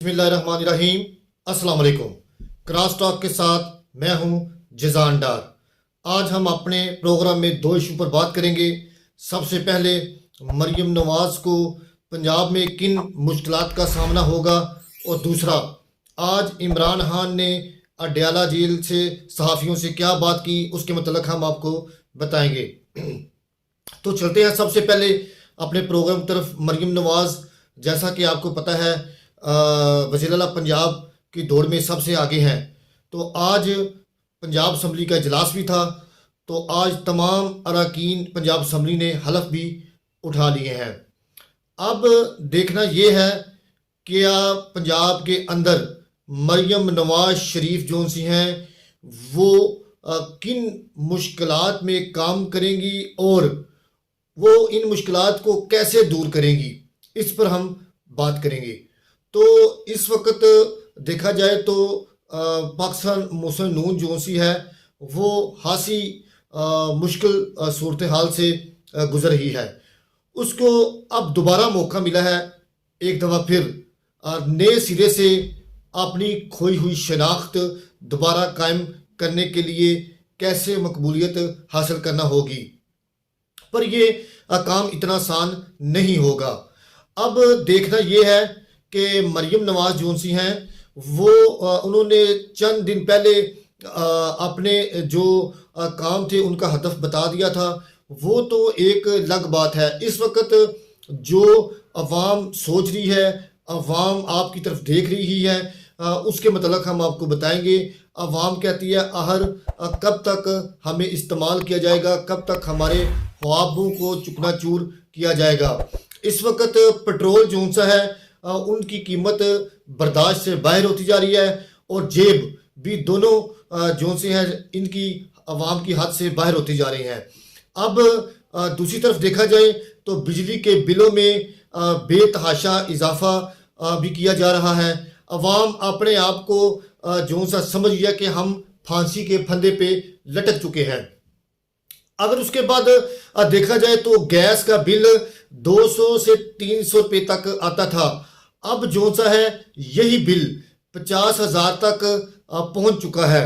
बिस्मिल्लाहिर्रहमानिर्रहीम। अस्सलाम वालेकुम। क्रॉस टॉक के साथ मैं हूं जिजान डार। आज हम अपने प्रोग्राम में दो इशू पर बात करेंगे। सबसे पहले मरियम नवाज को पंजाब में किन मुश्किलात का सामना होगा, और दूसरा आज इमरान खान ने अडयाला जेल से सहाफ़ियों से क्या बात की, उसके मतलब हम आपको बताएंगे। तो चलते हैं सबसे पहले अपने प्रोग्राम की तरफ। मरियम नवाज जैसा कि आपको पता है वज़ीर आला पंजाब की दौड़ में सबसे आगे हैं। तो आज पंजाब असम्बली का इजलास भी था, तो आज तमाम अरकान पंजाब असम्बली ने हलफ भी उठा लिए हैं। अब देखना ये है कि पंजाब के अंदर मरियम नवाज शरीफ जो सी हैं वो किन मुश्किलात में काम करेंगी और वो इन मुश्किलात को कैसे दूर करेंगी, इस पर हम बात करेंगे। तो इस वक्त देखा जाए तो पाकिस्तान मुस्लिम नून जो सी है वो खासी मुश्किल सूरत हाल से गुजर रही है। उसको अब दोबारा मौका मिला है एक दफ़ा फिर नए सिरे से अपनी खोई हुई शनाख्त दोबारा कायम करने के लिए कैसे मकबूलियत हासिल करना होगी, पर ये काम इतना आसान नहीं होगा। अब देखना ये है कि मरियम नवाज जो सी हैं वो उन्होंने चंद दिन पहले अपने जो काम थे उनका हदफ बता दिया था। वो तो एक अलग बात है। इस वक्त जो अवाम सोच रही है, अवाम आपकी तरफ देख रही है, उसके मतलब हम आपको बताएंगे। अवाम कहती है आहर कब तक हमें इस्तेमाल किया जाएगा, कब तक हमारे ख्वाबों को चुकना चूर किया जाएगा। इस वक्त पेट्रोल जो सा है उनकी कीमत बर्दाश्त से बाहर होती जा रही है, और जेब भी दोनों जो से हैं इनकी अवाम की हद से बाहर होती जा रही हैं। अब दूसरी तरफ देखा जाए तो बिजली के बिलों में बेतहाशा इजाफा भी किया जा रहा है। अवाम अपने आप को जो सा समझ गया कि हम फांसी के फंदे पे लटक चुके हैं। अगर उसके बाद देखा जाए तो गैस का बिल 200 से 300 रुपये तक आता था। अब जो सा है यही बिल 50,000 तक पहुंच चुका है,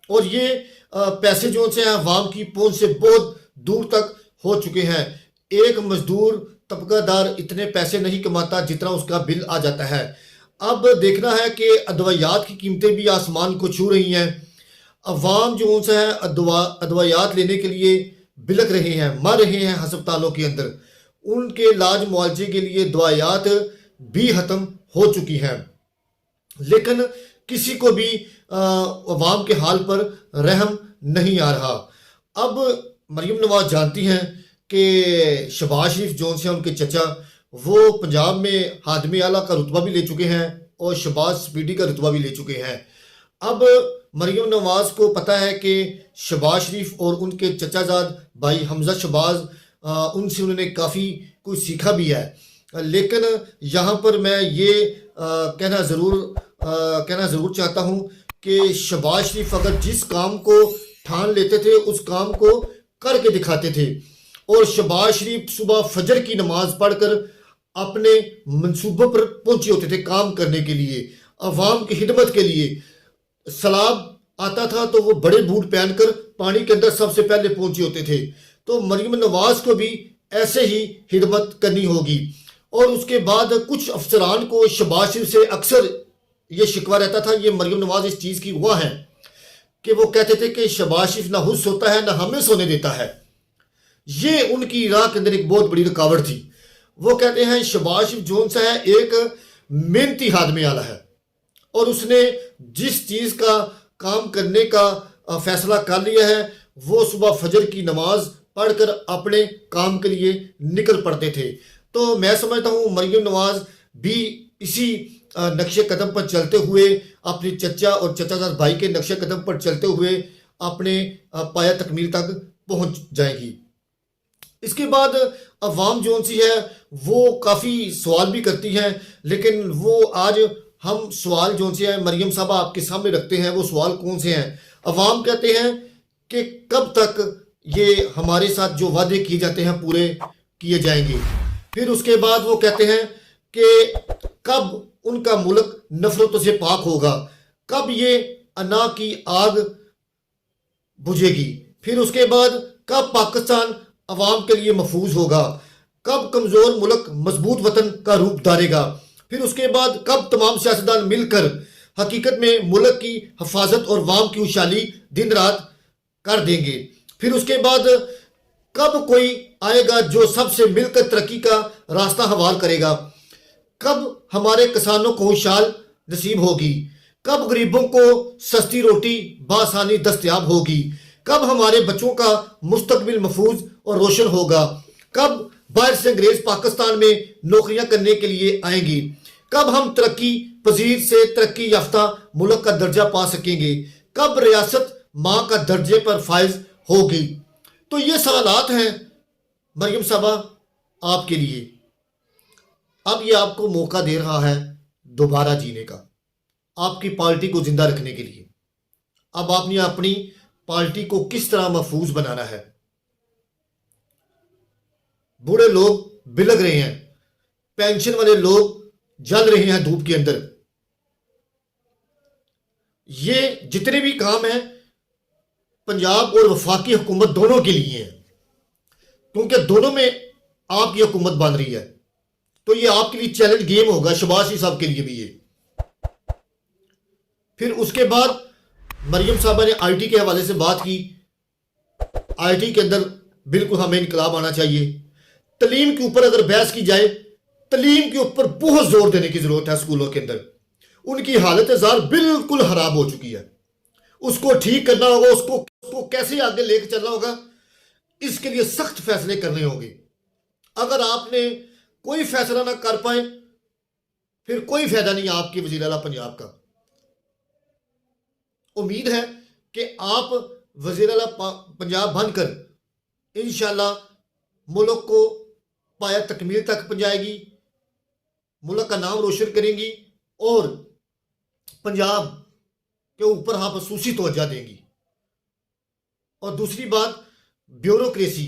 और ये पैसे जो से हैं अवाम की पहुंच से बहुत दूर तक हो चुके हैं। एक मजदूर तबकादार इतने पैसे नहीं कमाता जितना उसका बिल आ जाता है। अब देखना है कि अदवायात की कीमतें भी आसमान को छू रही हैं। अवाम जो सा है अदवायात लेने के लिए बिलक रहे हैं, मर रहे हैं अस्पतालों के अंदर। उनके इलाज मुआवजे के लिए दवायात भी ख़त्म हो चुकी हैं, लेकिन किसी को भी अवाम के हाल पर रहम नहीं आ रहा। अब मरियम नवाज जानती हैं कि शहबाज शरीफ जो से उनके चचा वो पंजाब में हादमे आला का रुतबा भी ले चुके हैं और शहबाज स्पीडी का रुतबा भी ले चुके हैं। अब मरियम नवाज को पता है कि शहबाज शरीफ और उनके चचाजाद भाई हमजा शहबाज उनसे उन्होंने काफ़ी कुछ सीखा भी है। लेकिन यहाँ पर मैं ये कहना ज़रूर चाहता हूँ कि शहबाज शरीफ अगर जिस काम को ठान लेते थे उस काम को करके दिखाते थे, और शहबाज शरीफ सुबह फजर की नमाज पढ़कर अपने मंसूबों पर पहुंचे होते थे काम करने के लिए, अवाम की खिदमत के लिए। सैलाब आता था तो वो बड़े बूट पहनकर पानी के अंदर सबसे पहले पहुंचे होते थे। तो मरियम नवाज को भी ऐसे ही खिदमत करनी होगी। और उसके बाद कुछ अफसरान को शहबाज शरीफ से अक्सर ये शिकवा रहता था, ये मरियम नवाज इस चीज़ की हुआ है कि वो कहते थे कि शहबाज शरीफ ना खुद सोता है ना हमें सोने देता है। ये उनकी राह के अंदर एक बहुत बड़ी रुकावट थी। वो कहते हैं शहबाज शरीफ जोन सा है एक मेहनती आदमी वाला है, और उसने जिस चीज़ का काम करने का फैसला कर लिया है वो सुबह फजर की नमाज पढ़कर अपने काम के लिए निकल पड़ते थे। तो मैं समझता हूँ मरियम नवाज भी इसी नक्शे कदम पर चलते हुए, अपने चचा और चचाजाद भाई के नक्शे कदम पर चलते हुए अपने पाया तकमील तक पहुँच जाएगी। इसके बाद अवाम जो सी है वो काफ़ी सवाल भी करती हैं, लेकिन वो आज हम सवाल जो से हैं मरियम साहबा आपके सामने रखते हैं। वो सवाल कौन से हैं? अवाम कहते हैं कि कब तक ये हमारे साथ जो वादे किए जाते हैं पूरे किए जाएंगे। फिर उसके बाद वो कहते हैं कि कब उनका मुल्क नफरतों से पाक होगा, कब ये अना की आग बुझेगी, फिर उसके बाद कब पाकिस्तान अवाम के लिए महफूज होगा, कब कमज़ोर मुल्क मजबूत वतन का रूप धारेगा, फिर उसके बाद कब तमाम सियासतदान मिलकर हकीकत में मुल्क की हिफाजत और वाम की खुशहाली दिन रात कर देंगे, फिर उसके बाद कब कोई आएगा जो सबसे मिलकर तरक्की का रास्ता हवाल करेगा, कब हमारे किसानों को खुशहाल नसीब होगी, कब गरीबों को सस्ती रोटी बासानी दस्तयाब होगी, कब हमारे बच्चों का मुस्तकबिल महफूज और रोशन होगा, कब बाहर से अंग्रेज पाकिस्तान में नौकरियां करने के लिए आएंगी, कब हम तरक्की पजीर से तरक्की याफ्ता मुल्क का दर्जा पा सकेंगे, कब रियासत माँ का दर्जे पर फायज होगी। तो ये सवालात हैं मरियम साहबा आपके लिए। अब ये आपको मौका दे रहा है दोबारा जीने का, आपकी पार्टी को जिंदा रखने के लिए। अब आपने अपनी पार्टी को किस तरह महफूज बनाना है। बूढ़े लोग बिलग रहे हैं, पेंशन वाले लोग जल रहे हैं धूप के अंदर। ये जितने भी काम हैं पंजाब और वफाकी हुकूमत दोनों के लिए हैं, क्योंकि दोनों में आपकी हुकूमत बन रही है। तो ये आपके लिए चैलेंज गेम होगा, शबाज शरीफ साहब के लिए भी ये। फिर उसके बाद मरियम साहबा ने आईटी के हवाले से बात की। आईटी के अंदर बिल्कुल हमें इनकलाब आना चाहिए। तलीम के ऊपर अगर बहस की जाए, तलीम के ऊपर बहुत जोर देने की जरूरत है। स्कूलों के अंदर उनकी हालत जार बिल्कुल खराब हो चुकी है, उसको ठीक करना होगा, उसको कैसे आगे लेकर चलना होगा, इसके लिए सख्त फैसले करने होंगे। अगर आपने कोई फैसला ना कर पाए फिर कोई फायदा नहीं आपके वजीर आला पंजाब का। उम्मीद है कि आप वजीर आला पंजाब बनकर इंशाल्लाह मुल्क को पाया तकमील तक पहुंचाएगी, मुल्क का नाम रोशन करेंगी और पंजाब के ऊपर आप खसूसी तवज्जो देंगी। और दूसरी बात, ब्यूरोक्रेसी,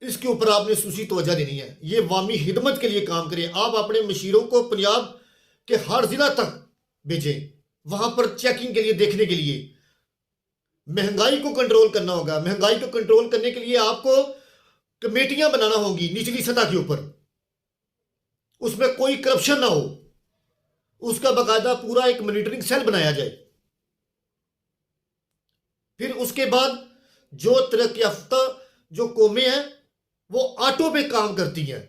इसके ऊपर आपने खसूसी तवज्जो देनी है। ये वामी खिदमत के लिए काम करें। आप अपने मशीरों को पंजाब के हर जिला तक भेजें, वहां पर चेकिंग के लिए, देखने के लिए। महंगाई को कंट्रोल करना होगा। महंगाई को कंट्रोल करने के लिए आपको कमेटियां बनाना होंगी निचली सतह के ऊपर, उसमें कोई करप्शन ना हो, उसका बाकायदा पूरा एक मॉनिटरिंग सेल बनाया जाए। फिर उसके बाद जो तरक्की याफ्ता जो कौमें हैं वो ऑटो पे काम करती हैं।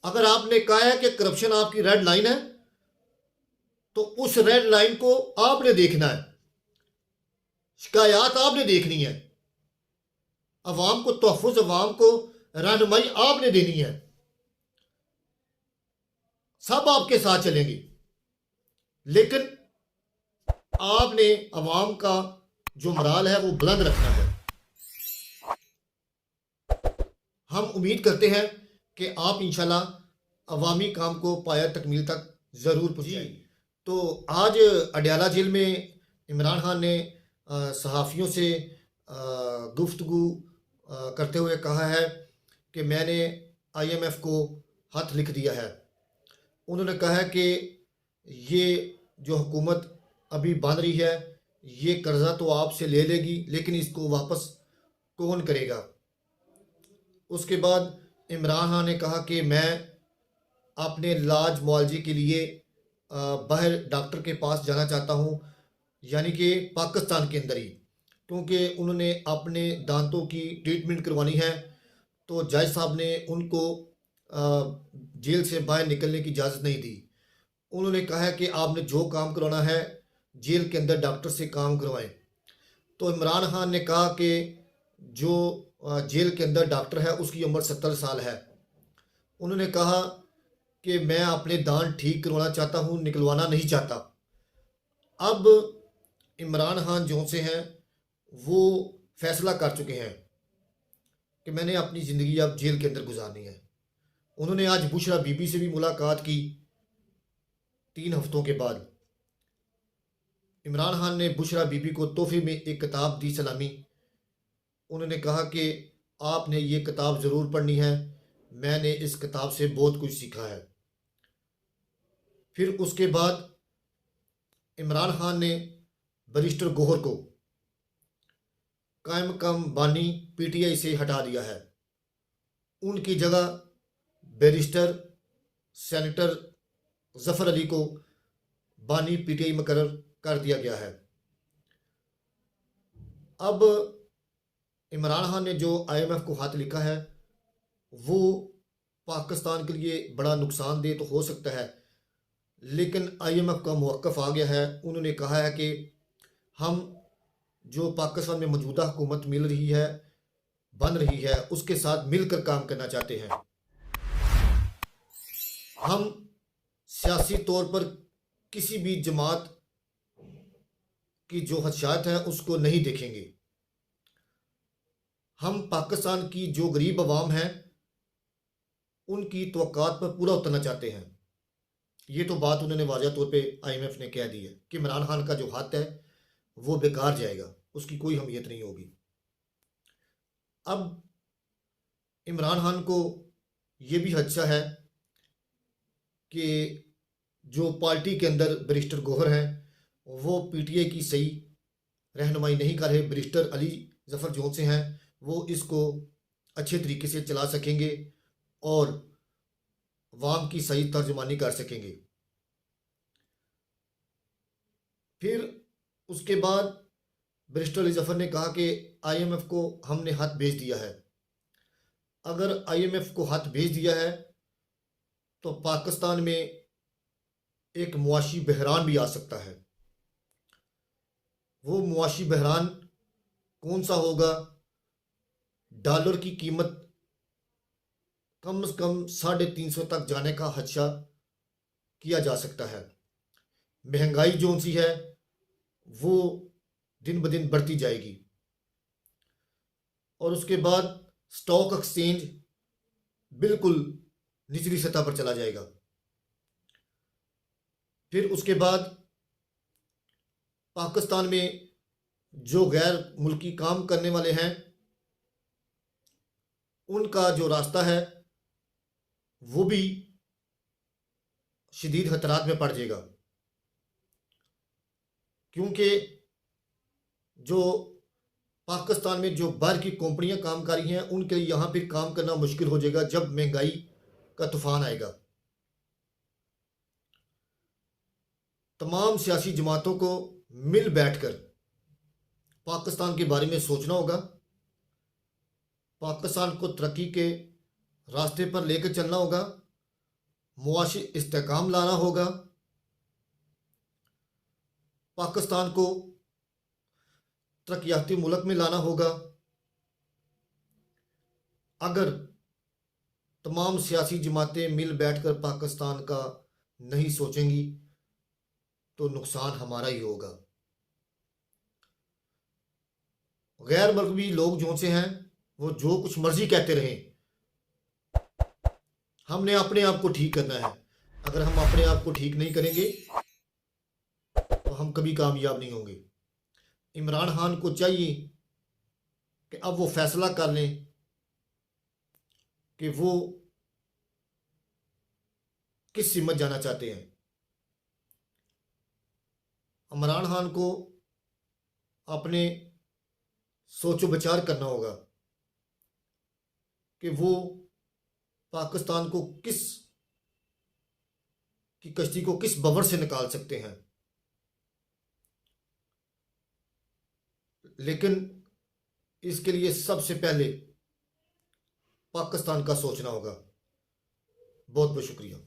अगर आपने कहा है कि करप्शन आपकी रेड लाइन है, तो उस रेड लाइन को आपने देखना है, शिकायत आपने देखनी है, अवाम को तहफ़्फ़ुज़, अवाम को रहनुमाई आपने देनी है। सब आपके साथ चलेंगे, लेकिन आपने अवाम का जो मोराल है वो बुलंद रखना है। हम उम्मीद करते हैं कि आप इंशाल्लाह अवामी काम को पाया तकमील तक ज़रूर पहुँचाएंगे। तो आज अडयाला जेल में इमरान खान ने सहाफ़ियों से गुफ्तगू करते हुए कहा है कि मैंने IMF को खत लिख दिया है। उन्होंने कहा है कि ये जो हुकूमत अभी बन रही है, ये कर्जा तो आपसे ले लेगी, लेकिन इसको वापस कौन करेगा। उसके बाद इमरान खान ने कहा कि मैं अपने इलाज मुआवजे के लिए बाहर डॉक्टर के पास जाना चाहता हूँ, यानी कि पाकिस्तान के अंदर ही, क्योंकि उन्होंने अपने दांतों की ट्रीटमेंट करवानी है। तो जज साहब ने उनको जेल से बाहर निकलने की इजाज़त नहीं दी। उन्होंने कहा है कि आपने जो काम करवाना है जेल के अंदर डॉक्टर से काम करवाएं। तो इमरान खान ने कहा कि जो जेल के अंदर डॉक्टर है उसकी उम्र 70 साल है। उन्होंने कहा कि मैं अपने दांत ठीक करवाना चाहता हूँ, निकलवाना नहीं चाहता। अब इमरान खान जो से हैं वो फैसला कर चुके हैं कि मैंने अपनी ज़िंदगी अब जेल के अंदर गुजारनी है। उन्होंने आज बुशरा बीबी से भी मुलाकात की 3 हफ्तों के बाद। इमरान खान ने बुशरा बीबी को तोहफे में एक किताब दी, सलामी। उन्होंने कहा कि आपने ये किताब ज़रूर पढ़नी है, मैंने इस किताब से बहुत कुछ सीखा है। फिर उसके बाद इमरान खान ने बैरिस्टर गौहर को कायम मकाम बानी पीटीआई से हटा दिया है। उनकी जगह बैरिस्टर सेनेटर जफर अली को बानी पीटीआई मुकर्रर कर दिया गया है। अब इमरान खान ने जो आईएमएफ को खत लिखा है वो पाकिस्तान के लिए बड़ा नुकसानदेह तो हो सकता है, लेकिन आईएमएफ का मौक़िफ़ आ गया है। उन्होंने कहा है कि हम जो पाकिस्तान में मौजूदा हुकूमत मिल रही है, बन रही है, उसके साथ मिलकर काम करना चाहते हैं। हम सियासी तौर पर किसी भी जमात की जो खदशात हैं उसको नहीं देखेंगे। हम पाकिस्तान की जो गरीब आवाम है उनकी तवक्कात पर पूरा उतरना चाहते हैं। ये तो बात उन्होंने वाज़ह तौर पे आईएमएफ ने कह दी है कि इमरान खान का जो हाथ है वो बेकार जाएगा, उसकी कोई अहमियत नहीं होगी। अब इमरान खान को ये भी खदशा है कि जो पार्टी के अंदर बैरिस्टर गौहर हैं वो पीटीआई की सही रहनुमाई नहीं कर रहे। बैरिस्टर अली जफ़र जो से हैं वो इसको अच्छे तरीके से चला सकेंगे और वाम की सही तर्जुमानी कर सकेंगे। फिर उसके बाद बैरिस्टर अली जफ़र ने कहा कि आईएमएफ को हमने खत भेज दिया है। अगर आईएमएफ को खत भेज दिया है तो पाकिस्तान में एक मुआशी बहरान भी आ सकता है। वो मुआशी बहरान कौन सा होगा? डॉलर की कीमत कम से कम 350 तक जाने का खदशा किया जा सकता है। महंगाई जो सी है वो दिन ब दिन बढ़ती जाएगी। और उसके बाद स्टॉक एक्सचेंज बिल्कुल निचली सतह पर चला जाएगा। फिर उसके बाद पाकिस्तान में जो गैर मुल्की काम करने वाले हैं उनका जो रास्ता है वो भी शदीद खतरात में पड़ जाएगा, क्योंकि जो पाकिस्तान में जो बाहर की कंपनियां काम कर रही हैं उनके लिए यहाँ पर काम करना मुश्किल हो जाएगा जब महंगाई का तूफान आएगा। तमाम सियासी जमातों को मिल बैठकर पाकिस्तान के बारे में सोचना होगा, पाकिस्तान को तरक्की के रास्ते पर लेकर चलना होगा, मुआशी इस्तेहकाम लाना होगा, पाकिस्तान को तरक्याती मुल्क में लाना होगा। अगर तमाम सियासी जमातें मिल बैठकर पाकिस्तान का नहीं सोचेंगी तो नुकसान हमारा ही होगा। गैर मजहबी लोग जो से हैं वो जो कुछ मर्जी कहते रहें, हमने अपने आप को ठीक करना है। अगर हम अपने आप को ठीक नहीं करेंगे तो हम कभी कामयाब नहीं होंगे। इमरान खान को चाहिए कि अब वो फैसला कर लें कि वो किस सिमत जाना चाहते हैं। इमरान खान को अपने सोचो विचार करना होगा कि वो पाकिस्तान को किस की कश्ती को किस बवर से निकाल सकते हैं। लेकिन इसके लिए सबसे पहले पाकिस्तान का सोचना होगा। बहुत बहुत शुक्रिया।